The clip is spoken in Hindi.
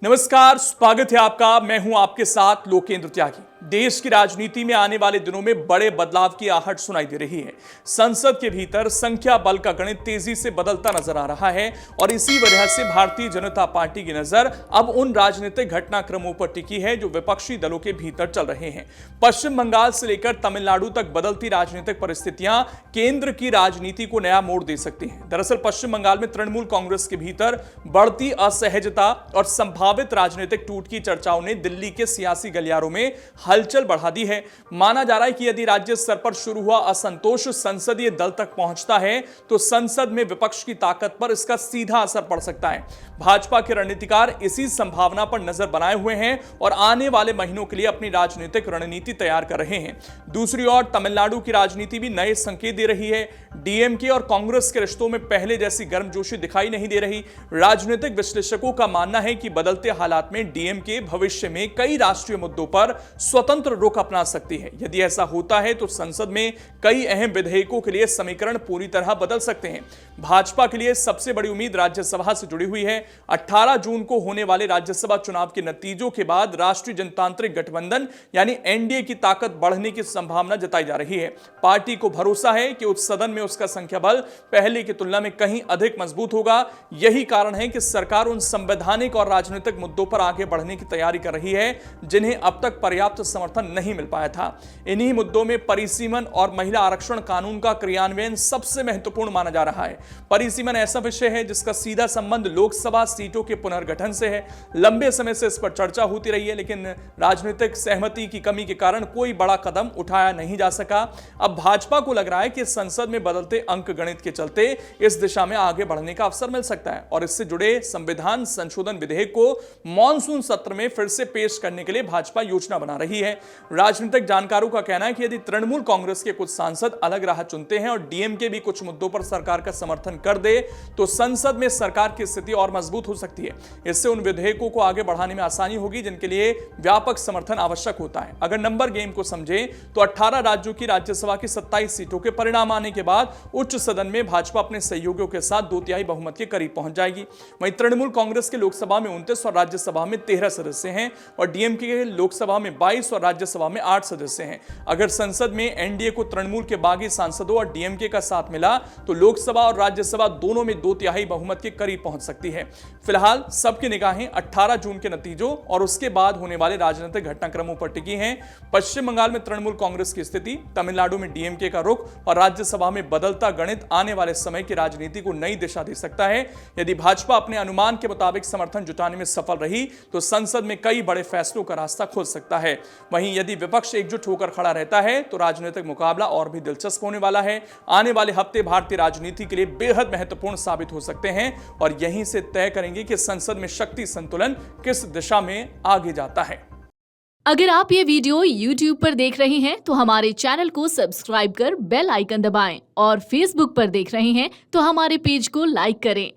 नमस्कार, स्वागत है आपका। मैं हूं आपके साथ लोकेंद्र त्यागी। देश की राजनीति में आने वाले दिनों में बड़े बदलाव की आहट सुनाई दे रही है। संसद के भीतर संख्या बल का गणित तेजी से बदलता नजर आ रहा है और इसी वजह से भारतीय जनता पार्टी की नजर अब उन राजनीतिक घटनाक्रमों पर टिकी है जो विपक्षी दलों के भीतर चल रहे हैं। पश्चिम बंगाल से लेकर तमिलनाडु तक बदलती राजनीतिक परिस्थितियां केंद्र की राजनीति को नया मोड़ दे सकती हैं। दरअसल पश्चिम बंगाल में तृणमूल कांग्रेस के भीतर बढ़ती असहजता और संभावित राजनीतिक टूट की चर्चाओं ने दिल्ली के सियासी गलियारों में हलचल बढ़ा दी है। माना जा रहा है कि यदि राज्य स्तर पर शुरू हुआ असंतोष संसदीय दल तक पहुंचता है तो संसद में विपक्ष की ताकत पर इसका सीधा असर पड़ सकता है। भाजपा के रणनीतिकार इसी संभावना पर नजर बनाए हुए हैं और आने वाले महीनों के लिए अपनी राजनीतिक रणनीति तैयार कर रहे हैं। दूसरी ओर तमिलनाडु की राजनीति भी नए संकेत दे रही है। डीएमके और कांग्रेस के रिश्तों में पहले जैसी गर्मजोशी दिखाई नहीं दे रही। राजनीतिक विश्लेषकों का मानना है कि बदलते हालात में डीएमके भविष्य में कई राष्ट्रीय मुद्दों पर स्वतंत्र रुख अपना सकती है। यदि ऐसा होता है तो संसद में कई अहम विधेयकों के लिए समीकरण पूरी तरह बदल सकते हैं। भाजपा के लिए सबसे बड़ी उम्मीद राज्यसभा से जुड़ी हुई है। 18 जून को होने वाले राज्यसभा चुनाव के नतीजों के बाद राष्ट्रीय जनतांत्रिक गठबंधन यानी एनडीए की ताकत बढ़ने की संभावना जताई जा रही है। पार्टी को भरोसा है कि उस सदन में उसका संख्या बल पहले की तुलना में कहीं अधिक मजबूत होगा। यही कारण है कि सरकार उन संवैधानिक और राजनीतिक मुद्दों पर आगे बढ़ने की तैयारी कर रही है जिन्हें अब तक पर्याप्त समर्थन नहीं मिल पाया था। इन्हीं मुद्दों में परिसीमन और महिला आरक्षण कानून का क्रियान्वयन सबसे महत्वपूर्ण माना जा रहा है। परिसीमन ऐसा विषय है जिसका सीधा संबंध लोकसभा सीटों के पुनर्गठन से है। लंबे समय से इस पर चर्चा होती रही है, लेकिन राजनीतिक सहमति की कमी के कारण कोई बड़ा कदम उठाया नहीं जा सका। अब भाजपा को लग रहा है कि संसद में बदलते अंक गणित के चलते इस दिशा में आगे बढ़ने का अवसर मिल सकता है और इससे जुड़े संविधान संशोधन विधेयक को मॉनसून सत्र में फिर से पेश करने के लिए भाजपा योजना बना रही है। राजनीतिक जानकारों का कहना है कि यदि तृणमूल कांग्रेस के कुछ सांसद अलग राह चुनते हैं और डीएमके भी कुछ मुद्दों पर सरकार का समर्थन कर दे तो संसद में सरकार की स्थिति और मजबूत हो सकती है। इससे उन विधेयकों को आगे बढ़ाने में आसानी होगी जिनके लिए व्यापक समर्थन आवश्यक होता है। अगर नंबर गेम को समझे तो 18 राज्यों की राज्यसभा की 27 सीटों के परिणाम आने के बाद उच्च सदन में भाजपा अपने सहयोगियों के साथ 2/3 बहुमत के करीब पहुंच जाएगी। वहीं तृणमूल कांग्रेस के लोकसभा में 29 और राज्यसभा में 13 सदस्य हैं और डीएमके के लोकसभा में 22 और राज्यसभा में 8 सदस्य हैं। अगर संसद में एनडीए को तृणमूल के बागी सांसदों और डीएमके का साथ मिला तो लोकसभा और राज्यसभा दोनों में 2/3 बहुमत के करीब पहुंच सकती है। फिलहाल सबकी निगाहें 18 जून के नतीजों और उसके बाद होने वाले राजनीतिक घटनाक्रमों पर टिकी हैं। पश्चिम बंगाल में तृणमूल कांग्रेस की स्थिति, तमिलनाडु में डीएमके का रुख और राज्यसभा में बदलता गणित आने वाले समय की राजनीति को नई दिशा दे सकता है। यदि भाजपा अपने अनुमान के मुताबिक समर्थन जुटाने में सफल रही तो संसद में कई बड़े फैसलों का रास्ता खोल सकता है। वहीं यदि विपक्ष एकजुट होकर खड़ा रहता है तो राजनीतिक मुकाबला और भी दिलचस्प होने वाला है। आने वाले हफ्ते भारतीय राजनीति के लिए बेहद महत्वपूर्ण साबित हो सकते हैं और यहीं से तय करेंगे कि संसद में शक्ति संतुलन किस दिशा में आगे जाता है। अगर आप ये वीडियो YouTube पर देख रहे हैं तो हमारे चैनल को सब्सक्राइब कर बेल आइकन दबाएं और Facebook पर देख रहे हैं तो हमारे पेज को लाइक करें।